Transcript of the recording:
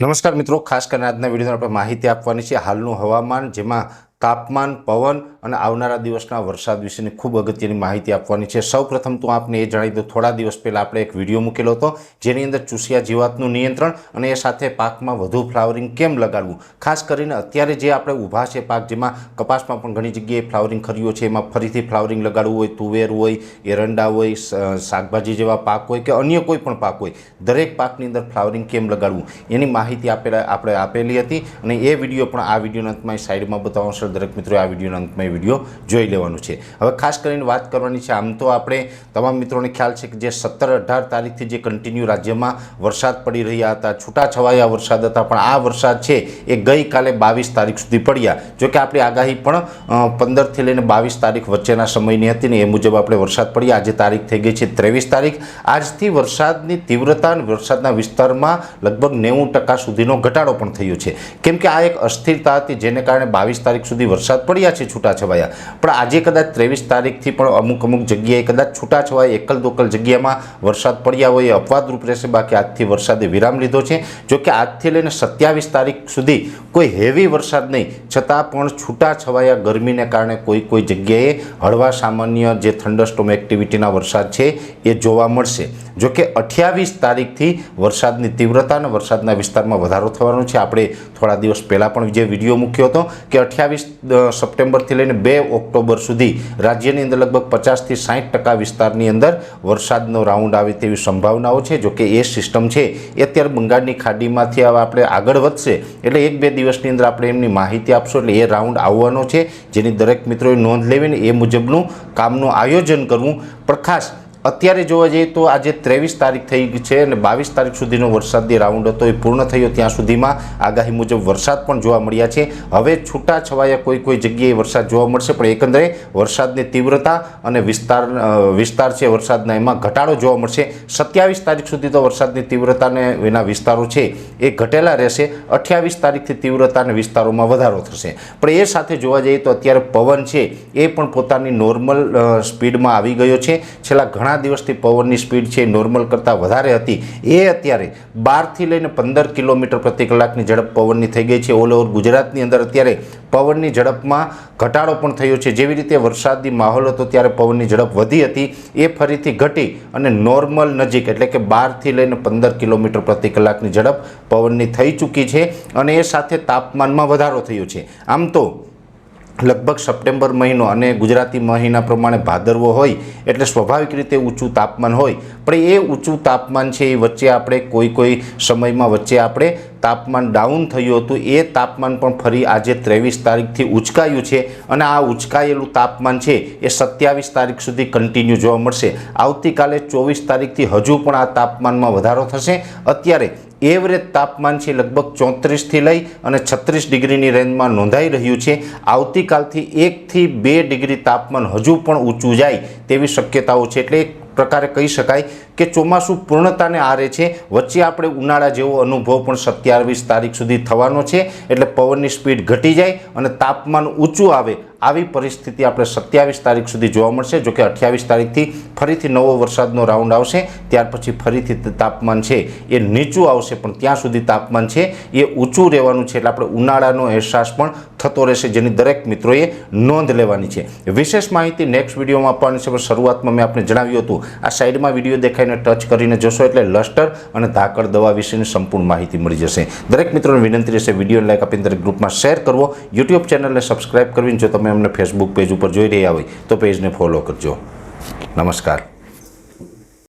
નમસ્કાર મિત્રો, ખાસ કરીને આજના વિડીયોમાં આપણે માહિતી આપવાની છે હાલનું હવામાન, જેમાં તાપમાન, પવન અને આવનારા દિવસના વરસાદ વિશેની ખૂબ અગત્યની માહિતી આપવાની છે। સૌપ્રથમ તો આપને એ જણાવી દઉં, થોડા દિવસ પહેલાં આપણે એક વિડીયો મૂકેલો હતો જેની અંદર ચૂસિયા જીવાતનું નિયંત્રણ અને એ સાથે પાકમાં વધુ ફ્લાવરિંગ કેમ લગાડવું, ખાસ કરીને અત્યારે જે આપણે ઊભા છે પાક, જેમાં કપાસમાં પણ ઘણી જગ્યાએ ફ્લાવરિંગ ખર્યો છે, એમાં ફરીથી ફ્લાવરિંગ લગાડવું હોય, તુવેર હોય, એરંડા હોય, શાકભાજી જેવા પાક હોય કે અન્ય કોઈ પણ પાક હોય, દરેક પાકની અંદર ફ્લાવરિંગ કેમ લગાડવું એની માહિતી આપણે આપેલી હતી અને એ વિડીયો પણ આ વિડીયોના અંતમાં સાઈડમાં બતાવવાનો। દરેક મિત્રો આ વિડીયોના અંતમાં એ વિડીયો જોઈ લેવાનું છે। હવે ખાસ કરીને વાત કરવાની છે, આમ તો આપણે તમામ મિત્રોને ખ્યાલ છે કે જે 17-18 તારીખથી જે કન્ટિન્યુ રાજ્યમાં વરસાદ પડી રહ્યા હતા, છૂટાછવાયા વરસાદ હતા, પણ આ વરસાદ છે એ ગઈકાલે 22 તારીખ સુધી પડ્યા। જોકે આપણી આગાહી પણ 15થી લઈને 22 તારીખ વચ્ચેના સમયની હતી ને એ મુજબ આપણે વરસાદ પડ્યા। આજે તારીખ થઈ ગઈ છે 23 તારીખ। આજથી વરસાદની તીવ્રતા અને વરસાદના વિસ્તારમાં લગભગ 90% સુધીનો ઘટાડો પણ થયો છે, કેમ કે આ એક અસ્થિરતા હતી જેને કારણે 22 તારીખ સુધી વરસાદ પડ્યા છે છૂટાછવાયા, પણ આજે કદાચ 23 તારીખથી પણ અમુક જગ્યાએ કદાચ છૂટાછવાયા એકલ દોકલ જગ્યામાં વરસાદ પડ્યા હોય એ અપવાદરૂપ રહેશે, બાકી આજથી વરસાદે વિરામ લીધો છે। જોકે આજથી લઈને 27 તારીખ સુધી કોઈ હેવી વરસાદ નહીં, છતાં પણ છૂટાછવાયા ગરમીને કારણે કોઈ જગ્યાએ હળવા સામાન્ય જે થંડરસ્ટોર્મ એક્ટિવિટીના વરસાદ છે એ જોવા મળશે। જોકે 28 તારીખથી વરસાદની તીવ્રતા અને વરસાદના વિસ્તારમાં વધારો થવાનો છે। આપણે થોડા દિવસ પહેલાં પણ જે વિડીયો મૂક્યો હતો કે 28 સપ્ટેમ્બરથી લઈને 2 ઓક્ટોબર સુધી રાજ્યની અંદર લગભગ 50થી 60% વિસ્તારની અંદર વરસાદનો રાઉન્ડ આવે તેવી સંભાવનાઓ છે। જોકે એ સિસ્ટમ છે એ અત્યારે બંગાળની ખાડીમાંથી આપણે આગળ વધશે, એટલે 1-2 દિવસની અંદર આપણે એમની માહિતી આપશું, એટલે એ રાઉન્ડ આવવાનો છે જેની દરેક મિત્રોએ નોંધ લેવીને એ મુજબનું કામનું આયોજન કરવું। પણ ખાસ અત્યારે જોવા જઈએ તો આજે 23 તારીખ થઈ ગઈ છે અને 22 તારીખ સુધીનો વરસાદી રાઉન્ડ હતો એ પૂર્ણ થયો, ત્યાં સુધીમાં આગાહી મુજબ વરસાદ પણ જોવા મળ્યા છે। હવે છૂટાછવાયા કોઈ જગ્યાએ વરસાદ જોવા મળશે, પણ એકંદરે વરસાદની તીવ્રતા અને વિસ્તાર છે વરસાદના એમાં ઘટાડો જોવા મળશે। 27 તારીખ સુધી તો વરસાદની તીવ્રતા અને એના વિસ્તારો છે એ ઘટેલા રહેશે। 28 તારીખથી તીવ્રતા અને વિસ્તારોમાં વધારો થશે, પણ એ સાથે જોવા જઈએ તો અત્યારે પવન છે એ પણ પોતાની નોર્મલ સ્પીડમાં આવી ગયો છે। છેલ્લા ઘણા દિવસથી પવનની સ્પીડ છે નોર્મલ કરતાં વધારે હતી, એ અત્યારે 12થી લઈને 15 કિલોમીટર પ્રતિ કલાકની ઝડપ પવનની થઈ ગઈ છે। ઓલ ઓવર ગુજરાતની અંદર અત્યારે પવનની ઝડપમાં ઘટાડો પણ થયો છે। જેવી રીતે વરસાદી માહોલ હતો ત્યારે પવનની ઝડપ વધી હતી, એ ફરીથી ઘટી અને નોર્મલ નજીક એટલે કે 12થી લઈને 15 કિલોમીટર પ્રતિ કલાકની ઝડપ પવનની થઈ ચૂકી છે અને એ સાથે તાપમાનમાં વધારો થયો છે। આમ તો લગભગ સપ્ટેમ્બર મહિનો અને ગુજરાતી મહિના પ્રમાણે ભાદરવો હોય એટલે સ્વાભાવિક રીતે ઊંચું તાપમાન હોય, પણ એ ઊંચું તાપમાન છે એ વચ્ચે આપણે કોઈ સમયમાં વચ્ચે આપણે તાપમાન ડાઉન થયું હતું, એ તાપમાન પણ ફરી આજે 23 તારીખથી ઉચકાયું છે અને આ ઉચકાયેલું તાપમાન છે એ 27 તારીખ સુધી કન્ટિન્યુ જોવા મળશે। આવતીકાલે 24 તારીખથી હજુ પણ આ તાપમાનમાં વધારો થશે। અત્યારે એવરેજ તાપમાન છે લગભગ 34થી લઈ અને 36 ડિગ્રીની રેન્જમાં નોંધાઈ રહ્યું છે। આવતીકાલથી 1થી 2 ડિગ્રી તાપમાન હજુ પણ ઊંચું જાય તેવી શક્યતાઓ છે, એટલે એક પ્રકારે કહી શકાય કે ચોમાસું પૂર્ણતાને આરે છે। વચ્ચે આપણે ઉનાળા જેવો અનુભવ પણ 27 તારીખ સુધી થવાનો છે, એટલે પવનની સ્પીડ ઘટી જાય અને તાપમાન ઊંચું આવે આવી પરિસ્થિતિ આપણે 27 તારીખ સુધી જોવા મળશે। જોકે 28 તારીખથી ફરીથી નવો વરસાદનો રાઉન્ડ આવશે, ત્યાર પછી ફરીથી તાપમાન છે એ નીચું આવશે, પણ ત્યાં સુધી તાપમાન છે એ ઊંચું રહેવાનું છે, એટલે આપણે ઉનાળાનો અહેસાસ પણ થતો રહેશે, જેની દરેક મિત્રોએ નોંધ લેવાની છે। વિશેષ માહિતી નેક્સ્ટ વિડીયોમાં આપવાની છે, પણ શરૂઆતમાં મેં આપને જણાવ્યું હતું આ સાઈડમાં વિડીયો દેખાઈને ટચ કરીને જોશો એટલે લસ્ટર અને ધાકડ દવા વિશેની સંપૂર્ણ માહિતી મળી જશે। દરેક મિત્રોને વિનંતી રહેશે વિડીયોને લાઈક આપીને દરેક ગ્રુપમાં શેર કરવો, યુટ્યુબ ચેનલને સબસ્ક્રાઈબ કરવી, જો તમે અમને ફેસબુક પેજ ઉપર જોઈ રહ્યા હોય તો પેજને ફોલો કરજો। નમસ્કાર।